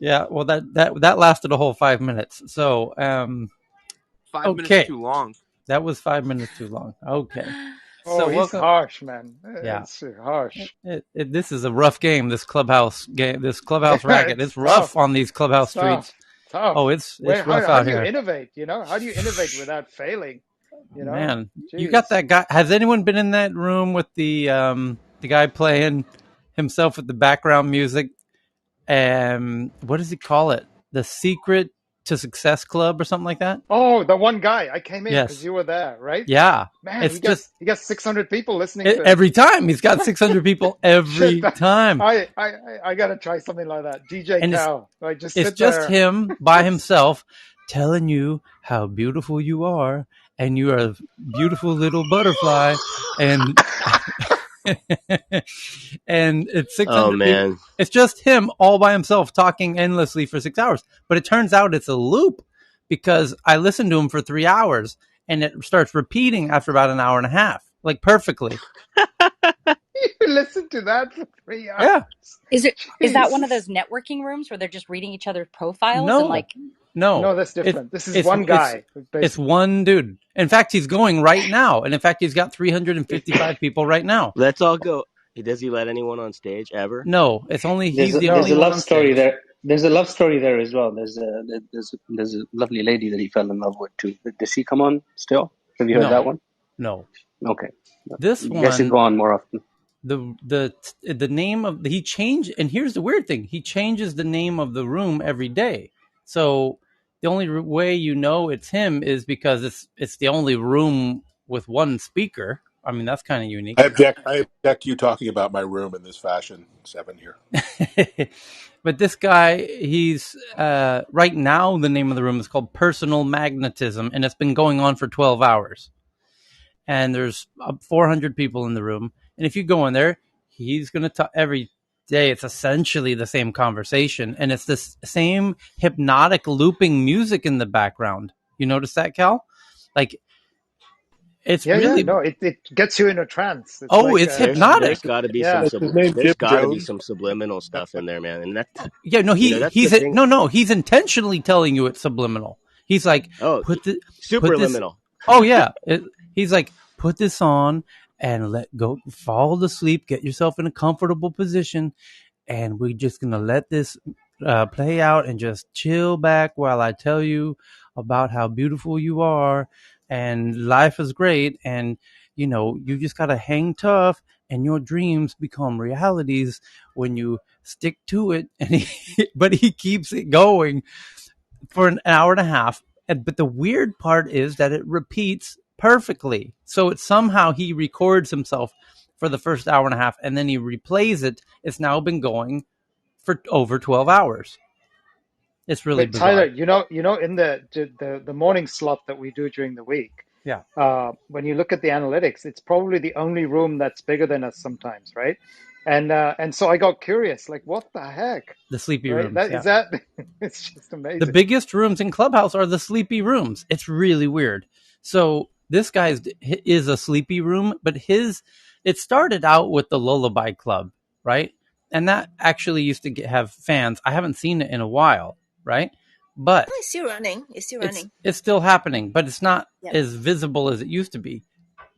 Yeah, well, that lasted a whole 5 minutes. So, 5 minutes okay, too long. that was 5 minutes too long. Okay, Oh, so he's welcome. harsh, man. Yeah, It's harsh. this is a rough game. This clubhouse game, this clubhouse racket. It's It's tough. rough on these It's clubhouse tough. streets. Tough. Oh, it's Where rough how out do you here, innovate? How do you innovate without failing? man. You got Jeez. that guy. Has anyone been in that room with the guy playing himself with the background music? What does he call it? The Secret to Success Club or something like that? Oh, the one guy. I came in because Yes. you were there, right? Yeah. Man, It's just he gets 600 people listening to him. every time he's got 600 people Shit, every time. I gotta try something like that. DJ And Cal, like just it's sit just there. him by himself telling you how beautiful you are and you're a beautiful little butterfly and and it's Oh 600 people. man. It's just him all by himself talking endlessly for 6 hours. But it turns out it's a loop because I listened to him for 3 hours and it starts repeating after about an hour and a half, like perfectly. You listen to that for 3 hours. Yeah. Is that one of Jesus. those networking rooms where they're just reading each other's profiles and No, like no. No, that's It, different. This is it's one it's guy, it's basically. one dude. In fact, he's going right now, and in fact, he's got 355 people right now. Let's all go. Does he let anyone on stage ever? No, it's only There's he's the there's only a No. one love on story stage. there. There's a love story there as well. There's a lovely lady that he fell in love with too. Does she come on still? Have you heard that No, one? no. Okay. This Guess he'd one, go on more often. the name of he changed, and here's the weird thing: he changes the name of the room every day. So the only way you know it's him is because it's the only room with one speaker. I mean, that's kind of unique. I object you talking about my room in this fashion, Seven here. But this guy, he's right now. The name of the room is called Personal Magnetism, and it's been going on for 12 hours. And there's 400 people in the room. And if you go in there, he's going to talk every day. It's essentially the same conversation, and it's this same hypnotic looping music in the background. You notice that, Cal? Like it's Yeah. really No, it gets you in a trance. It's oh, like, it's There's hypnotic. got to be yeah. Is his name Jim there's got to be Jones? some subliminal stuff in there, man. And that Yeah, no, that's the thing. he's intentionally telling you it's subliminal. He's like, Oh, put the put this. superliminal. Oh yeah, he's like, put this on and let go, fall to sleep, get yourself in a comfortable position, and we're just gonna let this play out and just chill back while I tell you about how beautiful you are and life is great, and you just gotta hang tough and your dreams become realities when you stick to it. But he keeps it going for an hour and a half. But the weird part is that it repeats perfectly. So it somehow he records himself for the first hour and a half and then he replays it. It's now been going for over 12 hours. It's really But Tyler, bizarre. in the morning slot that we do during the week, Yeah. when you look at the analytics, it's probably the only room that's bigger than us sometimes, right? And so I got curious, like, what the heck, The sleepy right? rooms. That Yeah. is that. It's just The amazing. biggest rooms in Clubhouse are the sleepy rooms. It's really weird. So this guy's is a sleepy room, but it started out with the Lullaby Club, right? And that actually used to have fans. I haven't seen it in a while, right? But Oh, it's still running. It's still running. it's still happening, but it's not Yep. as visible as it used to be.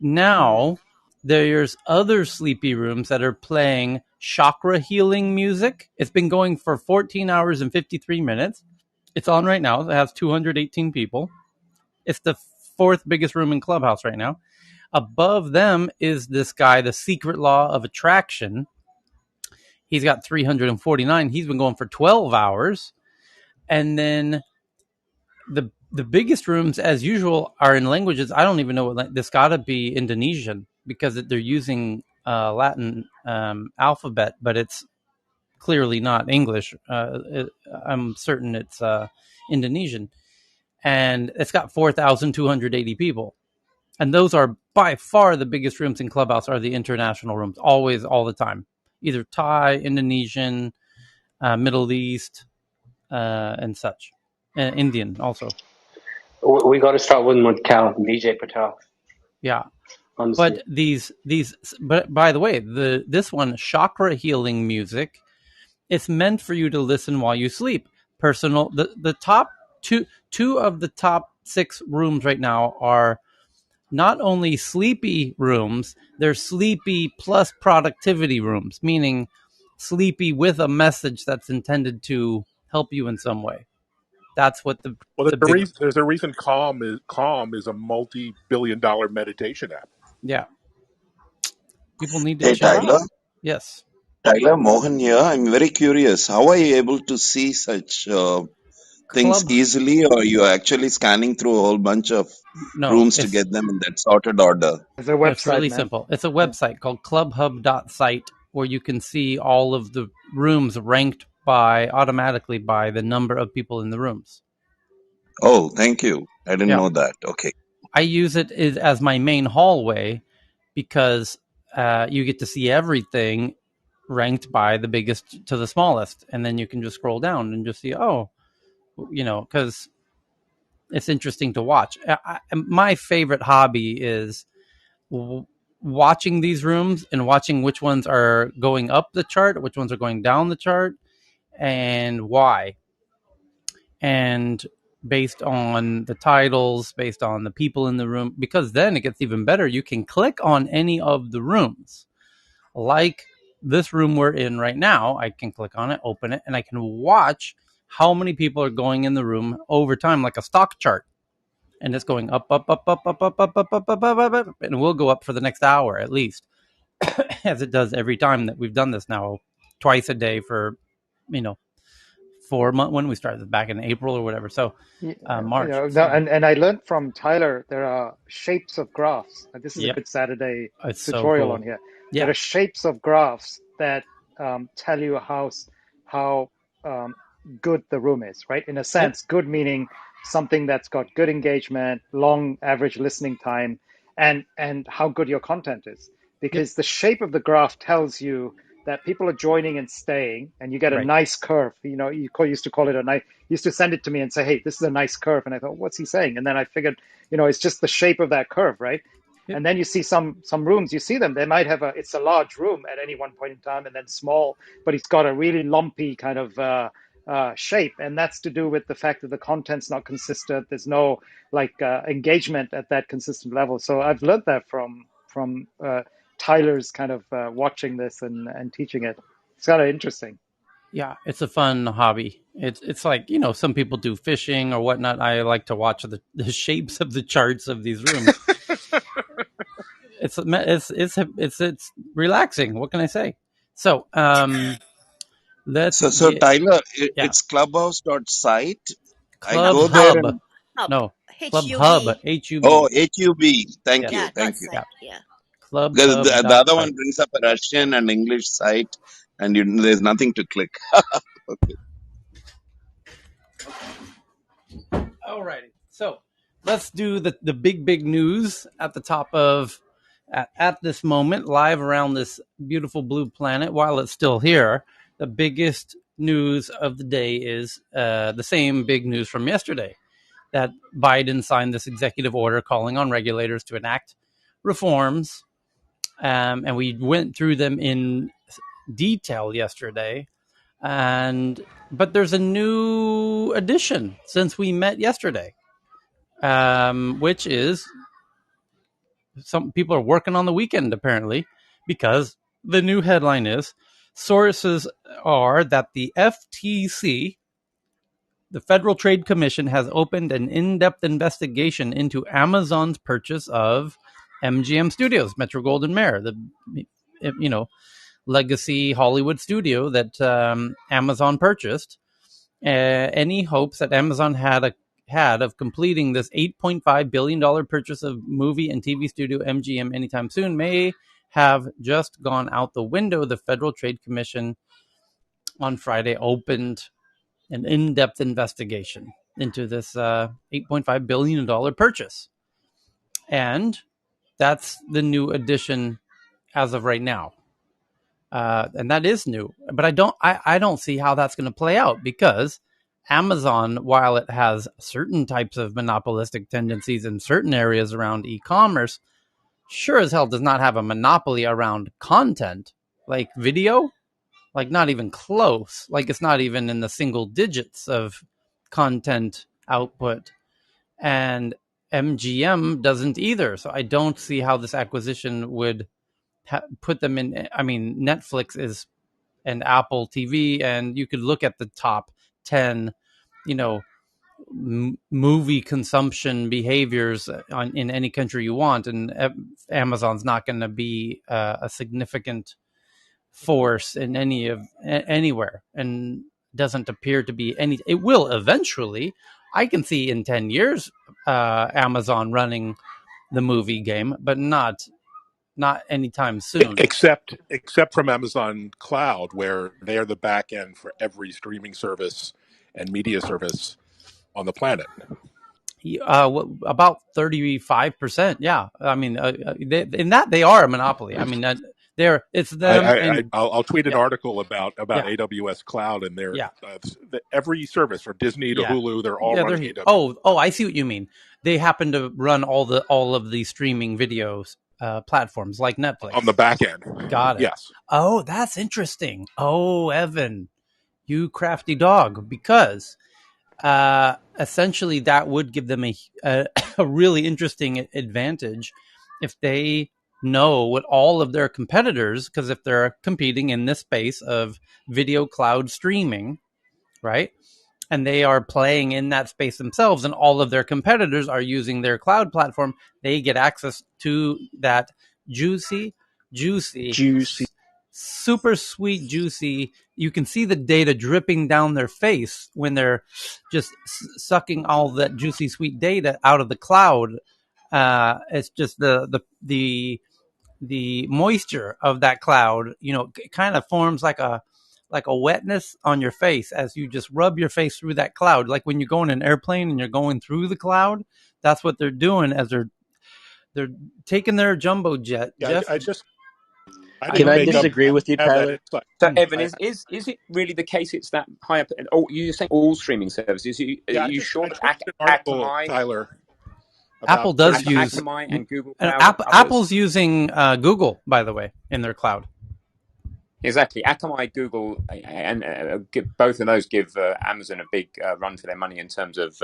Now there's other sleepy rooms that are playing chakra healing music. It's been going for 14 hours and 53 minutes. It's on right now. It has 218 people. It's the fourth biggest room in Clubhouse right now. Above them is this guy, the Secret Law of Attraction. He's got 349. He's been going for 12 hours. And then the biggest rooms, as usual, are in languages I don't even know what. This got to be Indonesian because they're using Latin alphabet, but it's clearly not English. I'm certain it's Indonesian, and it's got 4,280 people. And those are by far the biggest rooms in Clubhouse. Are the international rooms, always, all the time, either Thai, Indonesian, Middle East, and such, and Indian also. We got to start one with Cal, DJ Patel. Yeah. Honestly, But but by the way, this one, chakra healing music, it's meant for you to listen while you sleep. personal. The top two of the top 6 rooms right now are not only sleepy rooms, they're sleepy plus productivity rooms, meaning sleepy with a message that's intended to help you in some way. That's what the big, there's a reason Calm is a multi-billion-dollar meditation app. yeah. People need to Hey, chill out. Tyler. Yes. Tyler, Mohan here. I'm very curious. How are you able to see such things Club. easily, or you're actually scanning through a whole bunch of No, rooms to get them in that sorted order? It's a it's website, really man. simple. It's a Yeah. website called clubhub.site where you can see all of the rooms ranked automatically by the number of people in the rooms. Oh, thank you. I didn't Yeah. know that. Okay. I use it as my main hallway because you get to see everything ranked by the biggest to the smallest. And then you can just scroll down and just see, because it's interesting to watch. My favorite hobby is watching these rooms and watching which ones are going up the chart, which ones are going down the chart, and why. And based on the titles, based on the people in the room, because then it gets even better. You can click on any of the rooms. Like this room we're in right now, I can click on it, open it, and I can watch how many people are going in the room over time, like a stock chart. And it's going up, up, up, up, up, up, up, up, up, up, up, up, and it will go up for the next hour at least, as it does every time that we've done this now, twice a day for, 4 months when we started back in April or whatever. So March. And I learned from Tyler there are shapes of graphs. And this is a Yep, good Saturday it's so tutorial on cool. here. There Yeah, are shapes of graphs that tell you how good the room is, right? In a yep, sense, good meaning something that's got good engagement, long average listening time, and how good your content is. yep, Because the shape of the graph tells you that people are joining and staying, and you get a right. nice curve. Used to call it a nice. Used to send it to me and say, "Hey, this is a nice curve," and I thought, "What's he saying?" And then I figured, it's just the shape of that curve, right? Yep, And then you see some rooms. You see them. They might have it's a large room at any one point in time, and then small, but it's got a really lumpy kind of shape, and that's to do with the fact that the content's not consistent. There's no engagement at that consistent level. So I've learned that from Tyler's kind of watching this and teaching it. It's kind of interesting. yeah. It's a fun hobby. It's like some people do fishing or whatnot. I like to watch the shapes of the charts of these rooms. It's relaxing. What can I say? So let's So get Tyler, yeah. it's clubhouse.site. I Club go there Hub. and, Hub. No, Club Hub. HUB. oh, HUB. HUB. Thank Yes. you. Yeah, Thank that you. Yeah. site. Yeah. Because the other one Clubhub.site. brings up a Russian and English site, and there's nothing to click. Okay. Alrighty. So let's do the big news at the top of at this moment, live around this beautiful blue planet while it's still here. The biggest news of the day is the same big news from yesterday, that Biden signed this executive order calling on regulators to enact reforms. And we went through them in detail yesterday. But there's a new addition since we met yesterday, which is some people are working on the weekend apparently, because the new headline is sources are that the FTC, the Federal Trade Commission, has opened an in-depth investigation into Amazon's purchase of MGM Studios, Metro Goldwyn Mayer, the legacy Hollywood studio that Amazon purchased. Any hopes that Amazon had of completing this $8.5 billion purchase of movie and TV studio MGM anytime soon may have just gone out the window. The Federal Trade Commission on Friday opened an in-depth investigation into this $8.5 billion purchase. And that's the new addition as of right now. And that is new, but I don't see how that's going to play out, because Amazon, while it has certain types of monopolistic tendencies in certain areas around e-commerce, sure as hell does not have a monopoly around content like video. like not even close. Like it's not even in the single digits of content output. And MGM doesn't either. So I don't see how this acquisition would put them in. I mean, Netflix is and Apple TV, and you could look at the top 10, you know, movie consumption behaviors in any country you want, and Amazon's not going to be a significant force in anywhere, and doesn't appear to be any. It will eventually. I can see in 10 years Amazon running the movie game, but not anytime soon. Except from Amazon Cloud, where they are the back end for every streaming service and media service on the planet. About 35%. Yeah, I mean, in that they are a monopoly. I mean, it's them. I'll tweet an yeah. article about Yeah. AWS Cloud, and their Yeah. Every service from Disney to Yeah. Hulu, they're all Yeah, running AWS. Oh, I see what you mean. They happen to run all of the streaming videos platforms like Netflix on the back end. Got it. Yes. Oh, that's interesting. Oh, Evan, you crafty dog, because essentially that would give them a really interesting advantage if they know what all of their competitors, because if they're competing in this space of video cloud streaming, right? And they are playing in that space themselves, and all of their competitors are using their cloud platform, they get access to that juicy, super sweet, juicy. You can see the data dripping down their face when they're just sucking all that juicy, sweet data out of the cloud. It's just the moisture of that cloud, it kind of forms like a wetness on your face as you just rub your face through that cloud. Like when you go in an airplane and you're going through the cloud, that's what they're doing as they're taking their jumbo jet. Yeah, Jeff, Can I disagree with you, Tyler? So, Evan, is it really the case it's that high up? Oh, you're saying all streaming services? Are you sure that Akamai, Tyler, Apple does use Akamai and Google Cloud? Apple's using Google, by the way, in their cloud. Exactly. Akamai, Google, and both of those give Amazon a big run for their money in terms of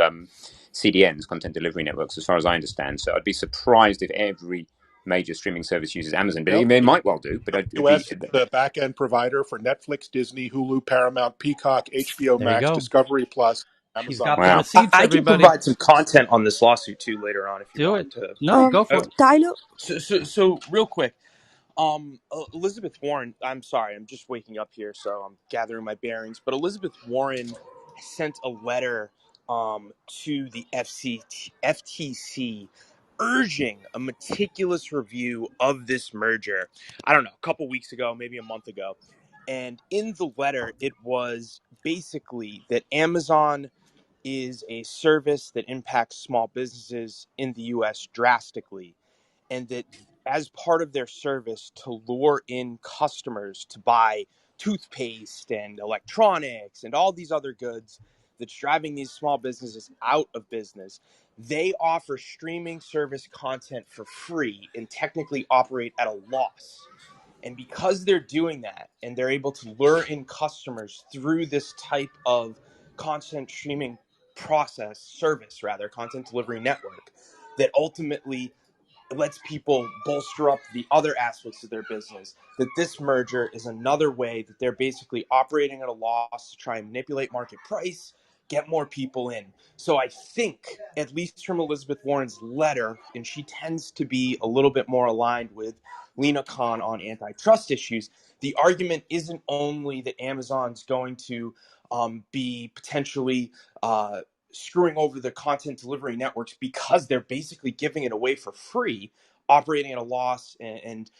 CDNs, content delivery networks, as far as I understand. So I'd be surprised if every major streaming service uses Amazon, but they might well do. But US is the back end provider for Netflix, Disney, Hulu, Paramount, Peacock, HBO Max, Discovery Plus, Amazon. She's got the receipts. I can provide some content on this lawsuit too later on if you want to. No, go for it, Tyler. So real quick, Elizabeth Warren. I'm sorry, I'm just waking up here, so I'm gathering my bearings. But Elizabeth Warren sent a letter to the FTC urging a meticulous review of this merger. I don't know, a couple weeks ago, maybe a month ago. And in the letter, it was basically that Amazon is a service that impacts small businesses in the U.S. drastically, and that as part of their service to lure in customers to buy toothpaste and electronics and all these other goods that's driving these small businesses out of business, they offer streaming service content for free and technically operate at a loss. And because they're doing that and they're able to lure in customers through this type of content streaming content delivery network, that ultimately lets people bolster up the other aspects of their business, that this merger is another way that they're basically operating at a loss to try and manipulate market price, get more people in. So I think, at least from Elizabeth Warren's letter, and she tends to be a little bit more aligned with Lena Khan on antitrust issues, the argument isn't only that Amazon's going to be potentially screwing over the content delivery networks because they're basically giving it away for free, operating at a loss and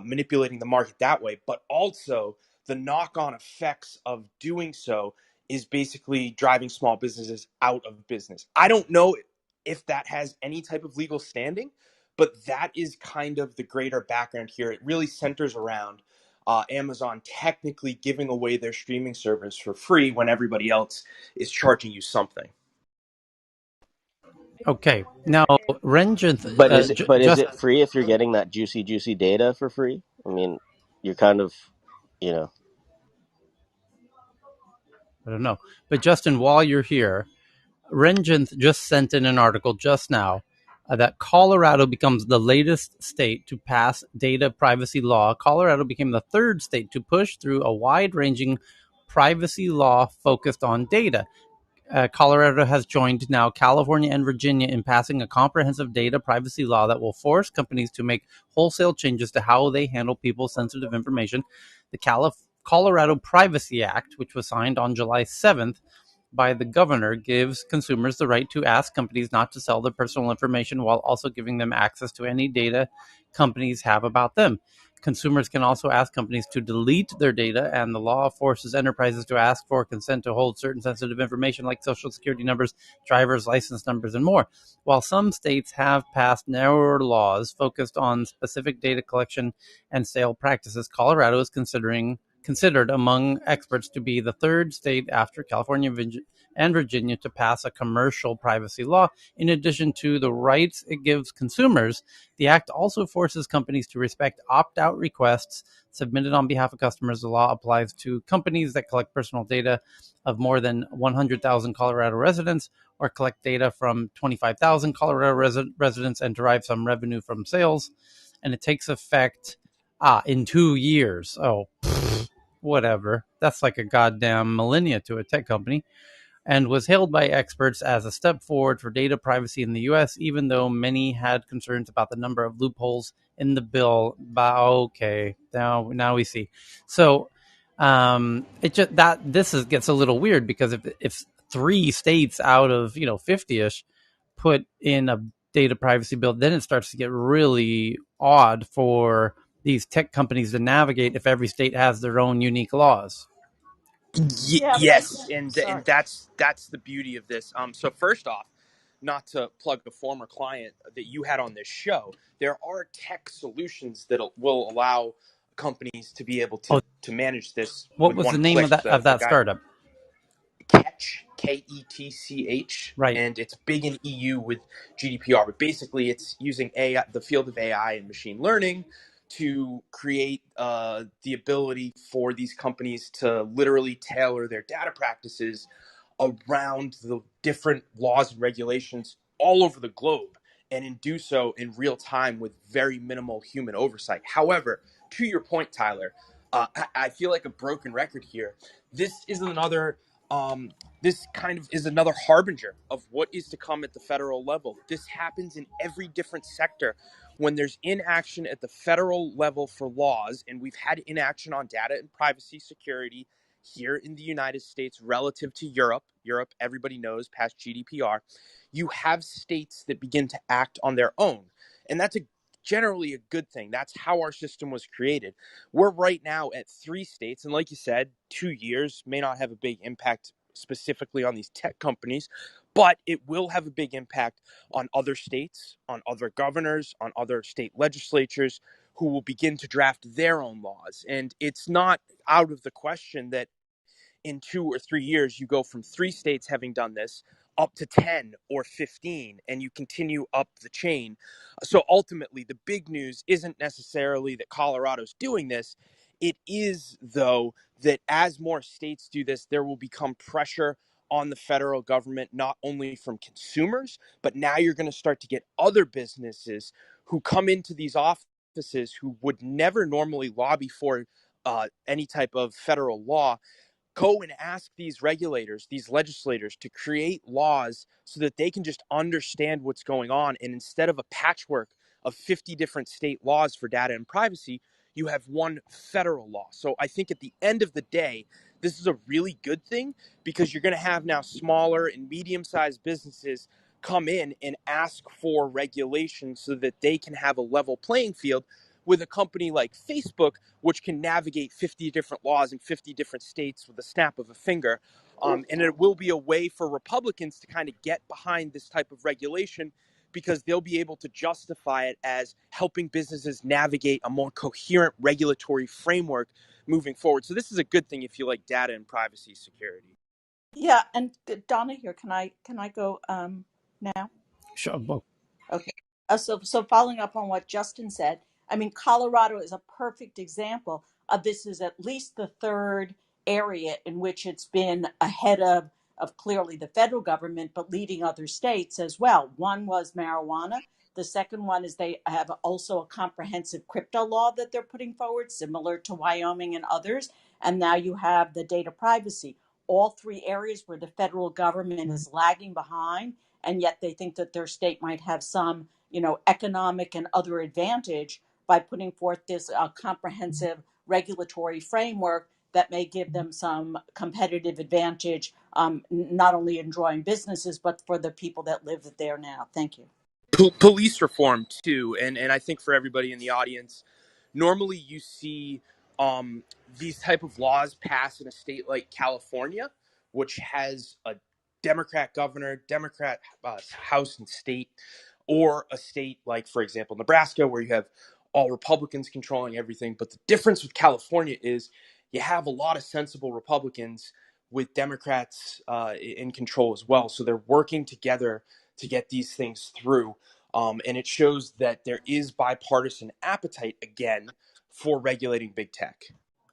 manipulating the market that way, but also the knock-on effects of doing so is basically driving small businesses out of business. I don't know if that has any type of legal standing, but that is kind of the greater background here. It really centers around Amazon technically giving away their streaming service for free when everybody else is charging you something. Okay, now Renjith, but is it free if you're getting that juicy data for free? I mean, you're kind of, I don't know. But Justin, while you're here, Renjith just sent in an article just now that Colorado becomes the latest state to pass data privacy law. Colorado became the third state to push through a wide-ranging privacy law focused on data. Colorado has joined now California and Virginia in passing a comprehensive data privacy law that will force companies to make wholesale changes to how they handle people's sensitive information. The Colorado Privacy Act, which was signed on July 7th by the governor, gives consumers the right to ask companies not to sell their personal information while also giving them access to any data companies have about them. Consumers can also ask companies to delete their data, and the law forces enterprises to ask for consent to hold certain sensitive information like social security numbers, driver's license numbers, and more. While some states have passed narrower laws focused on specific data collection and sale practices, Colorado is considered among experts to be the third state after California and Virginia to pass a commercial privacy law. In addition to the rights it gives consumers, the act also forces companies to respect opt-out requests submitted on behalf of customers. The law applies to companies that collect personal data of more than 100,000 Colorado residents or collect data from 25,000 Colorado residents and derive some revenue from sales. And it takes effect in 2 years. Oh, whatever. That's like a goddamn millennia to a tech company, and was hailed by experts as a step forward for data privacy in the U.S., even though many had concerns about the number of loopholes in the bill. But okay, now we see. So it just that gets a little weird, because if 3 states out of 50ish put in a data privacy bill, then it starts to get really odd for these tech companies to navigate if every state has their own unique laws. Yeah, but I Yes, think, and sorry. that's the beauty of this. So first off, not to plug a former client that you had on this show, there are tech solutions that will allow companies to be able Oh, to manage this what with was the one name of click. that The guy startup? Ketch, Ketch, Right. and it's big in EU with GDPR. But basically, it's using AI, the field of AI and machine learning, to create the ability for these companies to literally tailor their data practices around the different laws and regulations all over the globe, and do so in real time with very minimal human oversight. However, to your point, Tyler, I feel like a broken record here. This is another this kind of is another harbinger of what is to come at the federal level. This happens in every different sector. When there's inaction at the federal level for laws, and we've had inaction on data and privacy security here in the United States relative to Europe. Europe, everybody knows, past GDPR. You have states that begin to act on their own. And that's generally a good thing. That's how our system was created. We're right now at 3 states. And like you said, 2 years may not have a big impact specifically on these tech companies, but it will have a big impact on other states, on other governors, on other state legislatures who will begin to draft their own laws. And it's not out of the question that in 2 or 3 years, you go from 3 states having done this up to 10 or 15, and you continue up the chain. So ultimately, the big news isn't necessarily that Colorado's doing this. It is, though, that as more states do this, there will become pressure on the federal government, not only from consumers, but now you're going to start to get other businesses who come into these offices who would never normally lobby for any type of federal law, go and ask these regulators, these legislators, to create laws so that they can just understand what's going on. And instead of a patchwork of 50 different state laws for data and privacy, you have one federal law. So I think at the end of the day, this is a really good thing, because you're going to have now smaller and medium-sized businesses come in and ask for regulation so that they can have a level playing field with a company like Facebook, which can navigate 50 different laws in 50 different states with a snap of a finger. And it will be a way for Republicans to kind of get behind this type of regulation, because they'll be able to justify it as helping businesses navigate a more coherent regulatory framework moving forward. So this is a good thing if you like data and privacy security. Yeah, and Donna here, can I go now? Sure. Okay. So following up on what Justin said, I mean, Colorado is a perfect example of this. Is at least the third area in which it's been ahead of clearly the federal government, but leading other states as well. One was marijuana. The second one is they have also a comprehensive crypto law that they're putting forward, similar to Wyoming and others. And now you have the data privacy. All three areas where the federal government is lagging behind, and yet they think that their state might have some, economic and other advantage by putting forth this comprehensive regulatory framework that may give them some competitive advantage, not only in drawing businesses, but for the people that live there now. Thank you. Police reform too, and I think for everybody in the audience, normally you see these type of laws passed in a state like California, which has a Democrat governor, Democrat House and state, or a state like, for example, Nebraska, where you have all Republicans controlling everything. But the difference with California is you have a lot of sensible Republicans with Democrats in control as well. So they're working together to get these things through. And it shows that there is bipartisan appetite again for regulating big tech.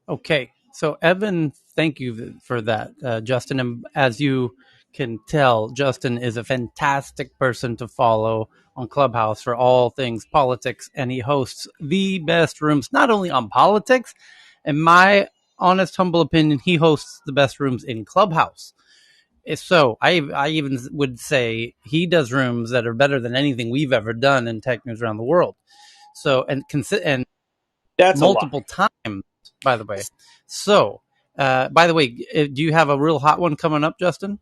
Okay, so Evan, thank you for that, Justin. And as you can tell, Justin is a fantastic person to follow on Clubhouse for all things politics, and he hosts the best rooms, not only on politics. In my honest, humble opinion, he hosts the best rooms in Clubhouse. So I even would say he does rooms that are better than anything we've ever done in tech news around the world. So and That's multiple times, by the way. So, by the way, do you have a real hot one coming up, Justin?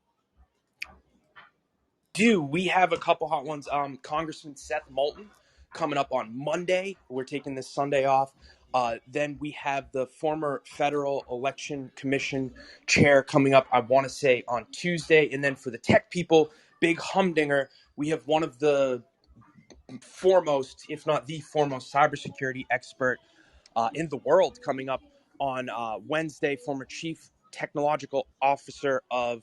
We have a couple hot ones. Congressman Seth Moulton coming up on Monday. We're taking this Sunday off. Then we have the former Federal Election Commission chair coming up, I want to say, on Tuesday. And then for the tech people, big humdinger, we have one of the foremost, if not the foremost, cybersecurity expert in the world coming up on Wednesday, former chief technological officer of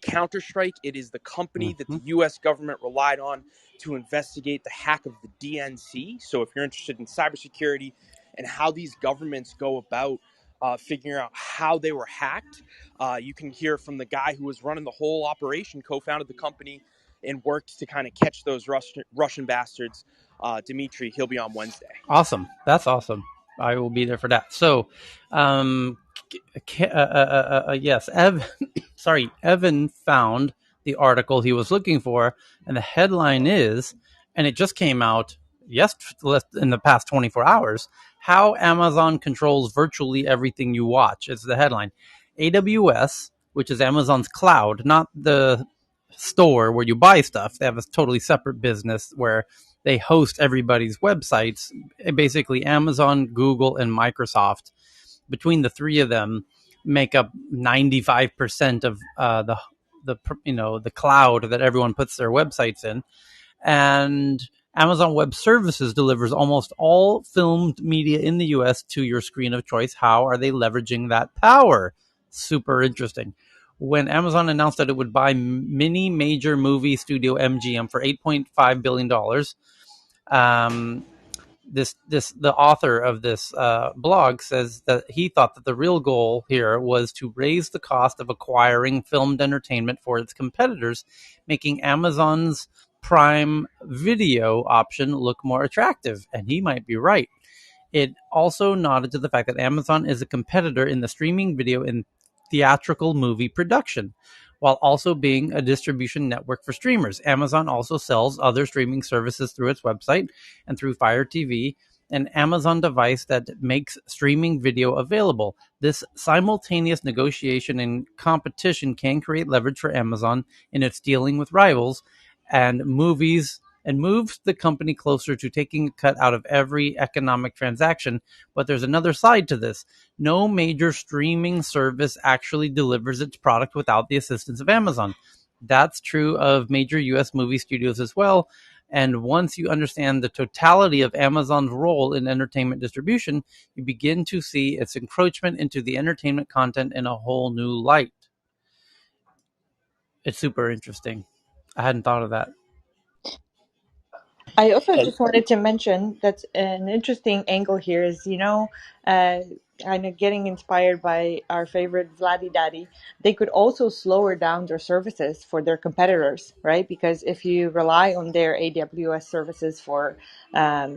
Counter-Strike. It is the company that the U.S. government relied on to investigate the hack of the DNC. So if you're interested in cybersecurity and how these governments go about figuring out how they were hacked, you can hear from the guy who was running the whole operation, co-founded the company, and worked to kind of catch those Russian bastards. Dimitri, he'll be on Wednesday. Awesome. That's awesome. I will be there for that. So, yes, Evan found the article he was looking for, and the headline is, and it just came out in the past 24 hours, how Amazon controls virtually everything you watch is the headline. AWS, which is Amazon's cloud, not the store where you buy stuff. They have a totally separate business where they host everybody's websites. Basically, Amazon, Google, and Microsoft, between the three of them, make up 95% of the cloud that everyone puts their websites in. And Amazon Web Services delivers almost all filmed media in the US to your screen of choice. How are they leveraging that power? Super interesting. When Amazon announced that it would buy mini major movie studio MGM for $8.5 billion, the author of this blog says that he thought that the real goal here was to raise the cost of acquiring filmed entertainment for its competitors, making Amazon's Prime Video option look more attractive. And he might be right. It also nodded to the fact that Amazon is a competitor in the streaming video and theatrical movie production, while also being a distribution network for streamers. Amazon also sells other streaming services through its website and through Fire TV, an Amazon device that makes streaming video available. This simultaneous negotiation and competition can create leverage for Amazon in its dealing with rivals and moves the company closer to taking a cut out of every economic transaction. But there's another side to this. No major streaming service actually delivers its product without the assistance of Amazon. That's true of major US movie studios as well. And once you understand the totality of Amazon's role in entertainment distribution, you begin to see its encroachment into the entertainment content in a whole new light. It's super interesting. I hadn't thought of that. I also just wanted to mention that's an interesting angle here is, kind of getting inspired by our favorite Vladdy Daddy, they could also slower down their services for their competitors, right? Because if you rely on their AWS services for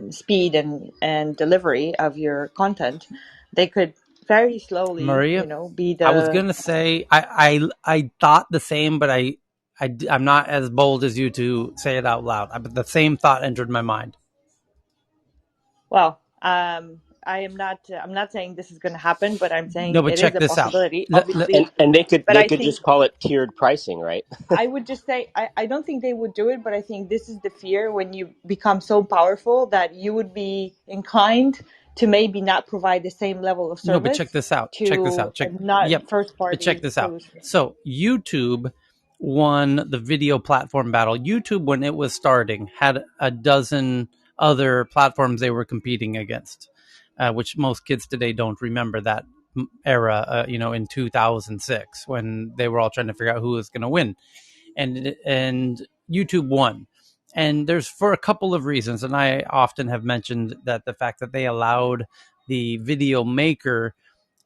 speed and delivery of your content, they could very slowly, Maria, be I was the gonna say I thought the same, but I'm not as bold as you to say it out loud. But the same thought entered my mind. well. I'm not saying this is going to happen, but I'm No, saying but it is check a this out. possibility, obviously. And they could But they I could think just call it tiered pricing, right? I would just say I don't think they would do it, but I think this is the fear when you become so powerful that you would be inclined to maybe not provide the same level of No, but check service this out. Check this to out. Check. not Yep. first But check party this out. solutions. So YouTube won the video platform battle. YouTube, when it was starting, had a dozen other platforms they were competing against, which most kids today don't remember that era. In 2006 when they were all trying to figure out who was going to win, and YouTube won. And there's for a couple of reasons, and I often have mentioned that the fact that they allowed the video maker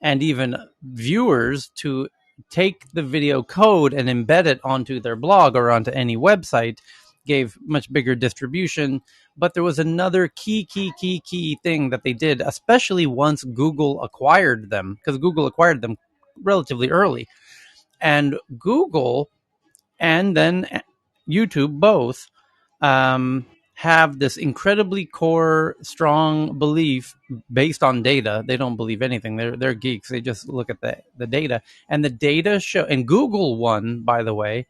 and even viewers to take the video code and embed it onto their blog or onto any website gave much bigger distribution. But there was another key thing that they did, especially once Google acquired them, because Google acquired them relatively early. And Google and then YouTube both have this incredibly core, strong belief based on data. They don't believe anything. They're geeks. They just look at the data, and the data show. And Google won, by the way,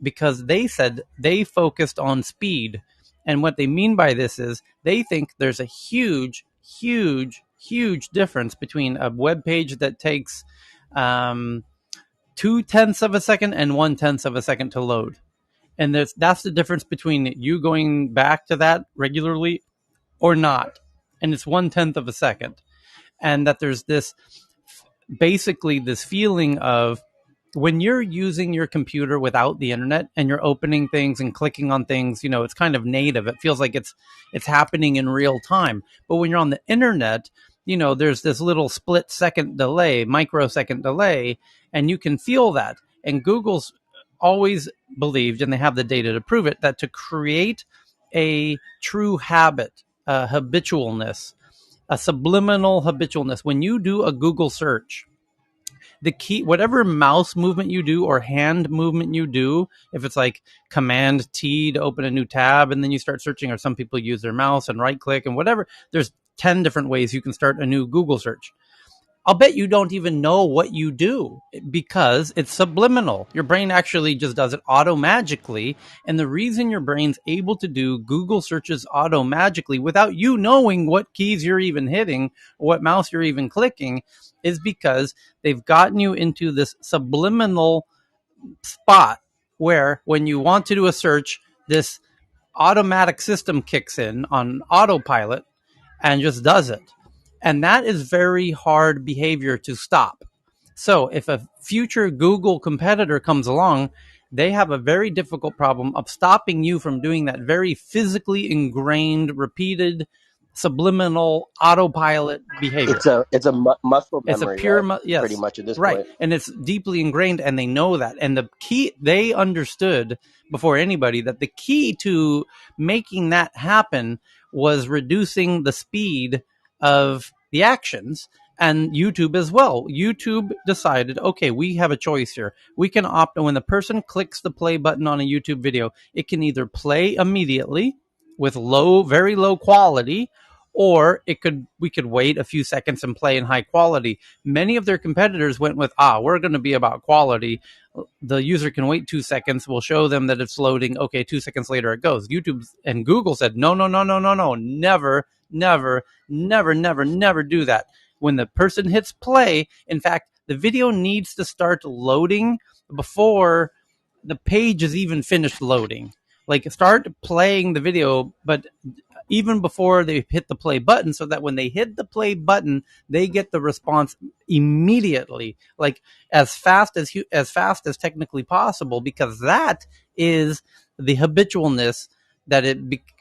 because they said they focused on speed. And what they mean by this is they think there's a huge difference between a web page that takes 0.2 of a second and 0.1 of a second to load. And that's the difference between you going back to that regularly or not. And it's 0.1 of a second. And that there's basically this feeling of when you're using your computer without the internet and you're opening things and clicking on things, it's kind of native. It feels like it's happening in real time. But when you're on the internet, there's this little split second delay, microsecond delay, and you can feel that. And Google's always believed, and they have the data to prove it, that to create a true habit, habitualness, a subliminal habitualness, when you do a Google search, the key, whatever mouse movement you do or hand movement you do, if it's like Command T to open a new tab and then you start searching, or some people use their mouse and right click and whatever, there's 10 different ways you can start a new Google search. I'll bet you don't even know what you do because it's subliminal. Your brain actually just does it auto-magically. And the reason your brain's able to do Google searches auto-magically without you knowing what keys you're even hitting or what mouse you're even clicking is because they've gotten you into this subliminal spot where when you want to do a search, this automatic system kicks in on autopilot and just does it. And that is very hard behavior to stop. So if a future Google competitor comes along, they have a very difficult problem of stopping you from doing that very physically ingrained, repeated, subliminal autopilot behavior. It's a muscle It's a memory, pure, right? yes, Pretty much at this right. point. And it's deeply ingrained, and they know that. And the key, they understood before anybody that the key to making that happen was reducing the speed of the actions, and YouTube as well. YouTube decided, okay, we have a choice here. We can opt when the person clicks the play button on a YouTube video, it can either play immediately with very low quality, or we could wait a few seconds and play in high quality. Many of their competitors went with, we're going to be about quality. The user can wait 2 seconds. We'll show them that it's loading. Okay, 2 seconds later it goes. YouTube and Google said, no, never do that. When the person hits play, in fact, the video needs to start loading before the page is even finished loading. Like, start playing the video, but even before they hit the play button, so that when they hit the play button, they get the response immediately, like as fast as technically possible, because that is the habitualness that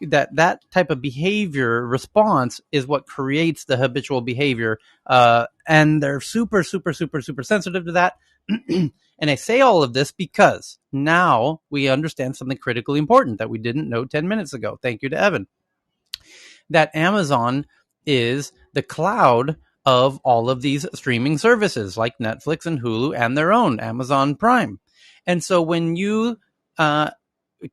that type of behavior response is what creates the habitual behavior, and they're super super super super sensitive to that. And I say all of this because now we understand something critically important that we didn't know 10 minutes ago. Thank you to Evan. That Amazon is the cloud of all of these streaming services like Netflix and Hulu and their own Amazon Prime. And so when you, to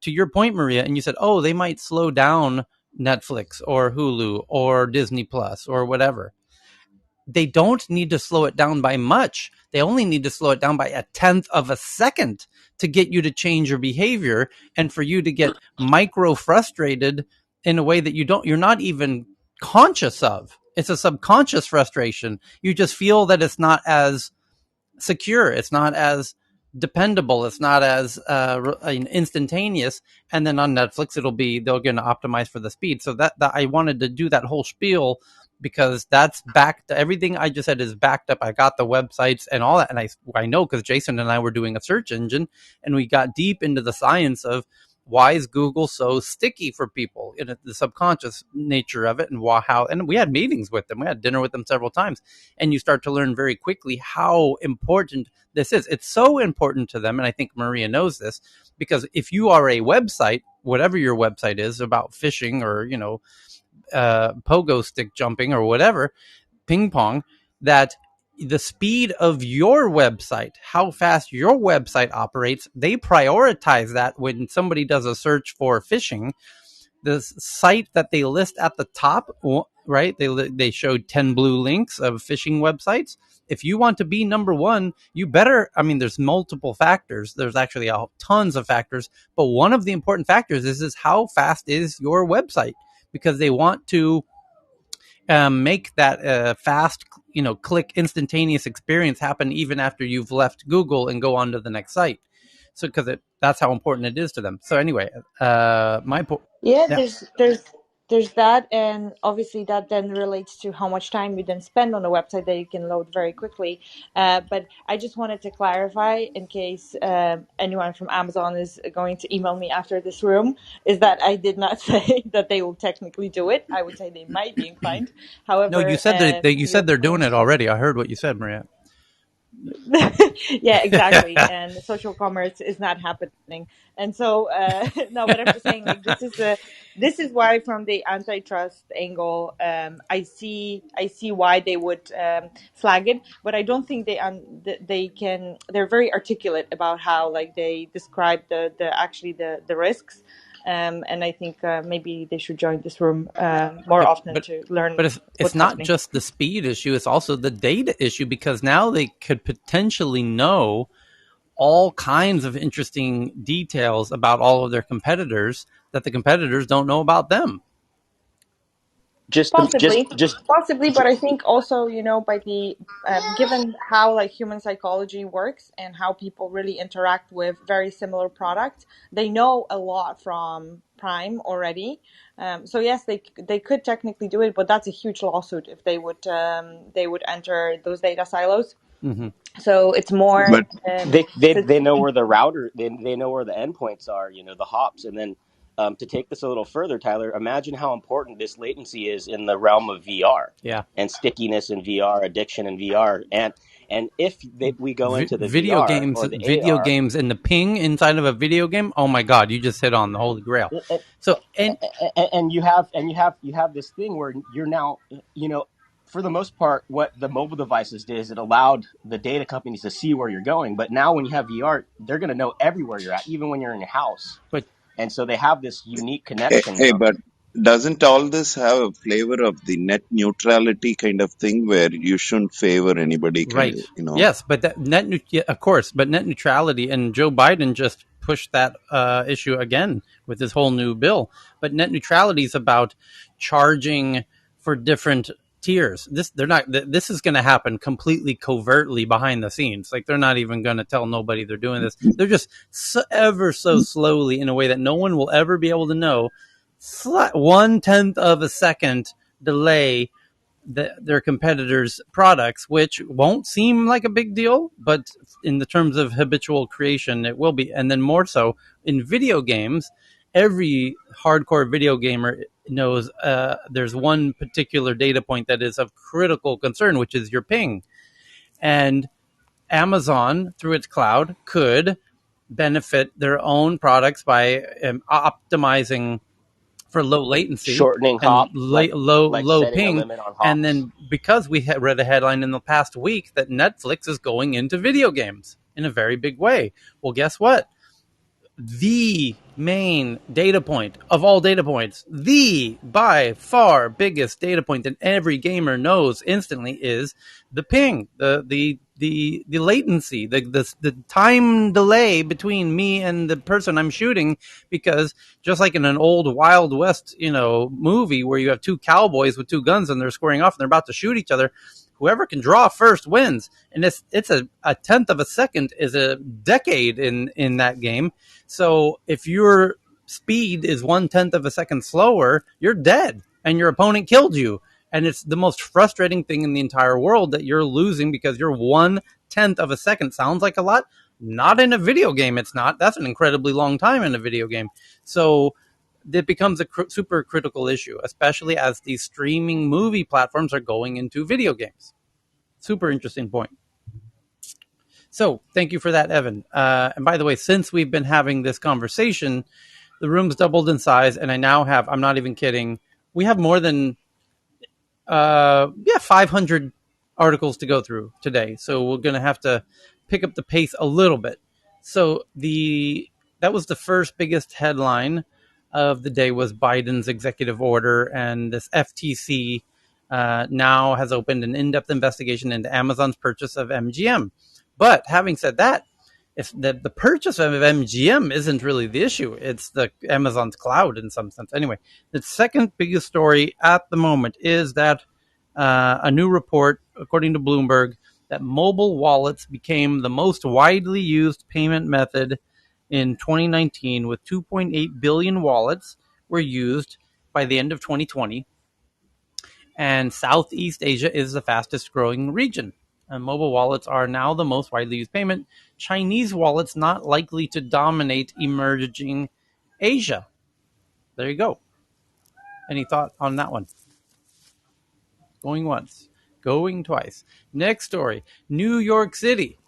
your point, Maria, and you said, oh, they might slow down Netflix or Hulu or Disney Plus or whatever, they don't need to slow it down by much. They only need to slow it down by a tenth of a second to get you to change your behavior and for you to get micro frustrated in a way that you're not even conscious of. It's a subconscious frustration. You just feel that it's not as secure. It's not as dependable. It's not as instantaneous. And then on Netflix, they're going to optimize for the speed. So that I wanted to do that whole spiel because that's backed. Everything I just said is backed up. I got the websites and all that, and I know because Jason and I were doing a search engine, and we got deep into the science of why is Google so sticky for people in the subconscious nature of it, and how. And we had meetings with them. We had dinner with them several times, and you start to learn very quickly how important this is. It's so important to them, and I think Maria knows this because if you are a website, whatever your website is about fishing or pogo stick jumping or whatever, ping pong, that the speed of your website, how fast your website operates, they prioritize that when somebody does a search for fishing. The site that they list at the top, right? They showed 10 blue links of fishing websites. If you want to be number one, you better, there's multiple factors. There's actually tons of factors, but one of the important factors is how fast is your website, because they want to make that fast, click instantaneous experience happen even after you've left Google and go on to the next site. So, because that's how important it is to them. So anyway, Yeah, yeah. there's that, and obviously that then relates to how much time you then spend on a website that you can load very quickly. But I just wanted to clarify, in case anyone from Amazon is going to email me after this room, is that I did not say that they will technically do it. I would say they might be inclined. No, you However, said you to your said they're doing point. it already. I heard what you said, Maria. Yeah, exactly. And social commerce is not happening. And so, no, but I'm just saying, like, this is why, from the antitrust angle, I see why they would flag it, but I don't think they can. They're very articulate about how, like, they describe the risks. And I think maybe they should join this room more Yeah, often to learn but it's what's not happening. just the speed issue; it's also the data issue, because now they could potentially know all kinds of interesting details about all of their competitors that the competitors don't know about them. Just the Possibly, possibly, ju- but I think also, by the given how, like, human psychology works and how people really interact with very similar products, they know a lot from Prime already. So yes, they could technically do it, but that's a huge lawsuit if they would enter those data silos. Mm-hmm. So it's more But they know where the router, they know where the endpoints are, the hops. And then to take this a little further, Tyler, imagine how important this latency is in the realm of VR Yeah. and stickiness in VR, addiction in VR. And if we go into the Video VR games, or the AR, and the ping inside of a video game. Oh my God, you just hit on the holy grail. So, and and you have this thing where you're now, for the most part, what the mobile devices did is it allowed the data companies to see where you're going. But now when you have VR, they're going to know everywhere you're at, even when you're in your house. but And so they have this unique hey, connection hey, of, but doesn't all this have a flavor of the net neutrality kind of thing where you shouldn't favor anybody, kind right, of, you know? yes, but that yeah, of course, but net neutrality, and Joe Biden just pushed that issue again with his whole new bill. But net neutrality is about charging for different tiers. This is going to happen completely covertly behind the scenes. Like, they're not even going to tell nobody they're doing this. They're just ever so slowly, in a way that no one will ever be able to know, 1/10 of a second delay their competitors' products, which won't seem like a big deal, but in the terms of habitual creation, it will be. And then more so in video games, every hardcore video gamer knows there's one particular data point that is of critical concern, which is your ping. And Amazon, through its cloud, could benefit their own products by optimizing for low latency Shortening and hop, like low setting a ping. limit on And hops. then because we had read a headline in the past week that Netflix is going into video games in a very big way. Well, guess what? The main data point of all data points, the by far biggest data point that every gamer knows instantly is the ping, the latency, the time delay between me and the person I'm shooting. Because just like in an old Wild West, movie where you have two cowboys with two guns and they're squaring off and they're about to shoot each other, whoever can draw first wins. And it's a tenth of a second is a decade in that game. So if your speed is 1/10 of a second slower, you're dead and your opponent killed you. And it's the most frustrating thing in the entire world that you're losing because you're 1/10 of a second. Sounds like a lot. Not in a video game, it's not. That's an incredibly long time in a video game. So it becomes a super critical issue, especially as these streaming movie platforms are going into video games. Super interesting point. So thank you for that, Evan. And by the way, since we've been having this conversation, the room's doubled in size, and I now have, I'm not even kidding, we have more than 500 articles to go through today. So we're going to have to pick up the pace a little bit. So that was the first biggest headline of the day, was Biden's executive order, and this FTC now has opened an in-depth investigation into Amazon's purchase of MGM. But having said that, if the purchase of MGM isn't really the issue, it's the Amazon's cloud in some sense. Anyway, the second biggest story at the moment is that a new report, according to Bloomberg, that mobile wallets became the most widely used payment method in 2019, with 2.8 billion wallets were used by the end of 2020. And Southeast Asia is the fastest growing region. And mobile wallets are now the most widely used payment. Chinese wallets not likely to dominate emerging Asia. There you go. Any thought on that one? Going once, going twice. Next story. New York City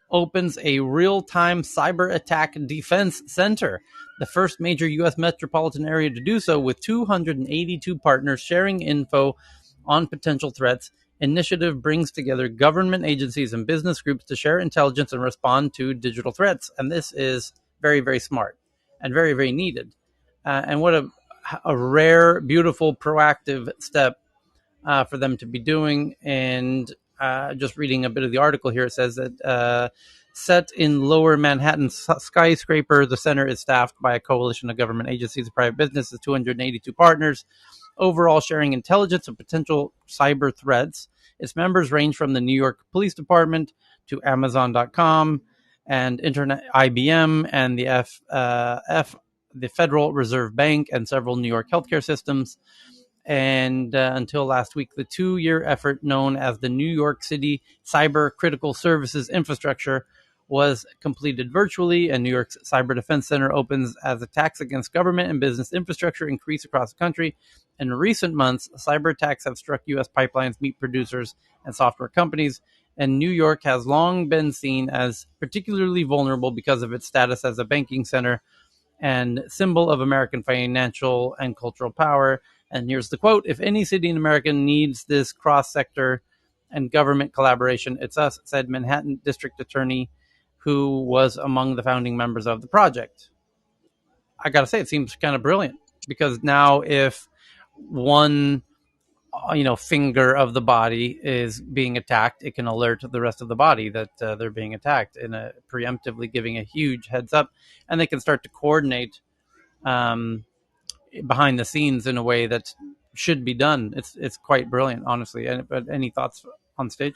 opens a real-time cyber attack defense center, the first major U.S. metropolitan area to do so, with 282 partners sharing info on potential threats. Initiative brings together government agencies and business groups to share intelligence and respond to digital threats. And this is very, very smart and very, very needed. And what a rare, beautiful, proactive step for them to be doing. And just reading a bit of the article here, it says that set in lower Manhattan skyscraper, the center is staffed by a coalition of government agencies and private businesses, 282 partners, overall sharing intelligence of potential cyber threats. Its members range from the New York Police Department to Amazon.com and Internet, IBM, and the Federal Reserve Bank, and several New York healthcare systems. And until last week, the 2-year effort known as the New York City Cyber Critical Services Infrastructure was completed virtually, and New York's Cyber Defense Center opens as attacks against government and business infrastructure increase across the country. In recent months, cyber attacks have struck U.S. pipelines, meat producers, and software companies, and New York has long been seen as particularly vulnerable because of its status as a banking center and symbol of American financial and cultural power. And here's the quote: "If any city in America needs this cross-sector and government collaboration, it's us," said Manhattan District Attorney, who was among the founding members of the project. I got to say, it seems kind of brilliant, because now if one finger of the body is being attacked, it can alert the rest of the body that they're being attacked, in a preemptively giving a huge heads up, and they can start to coordinate behind the scenes in a way that should be done. It's quite brilliant, honestly. But any thoughts on stage?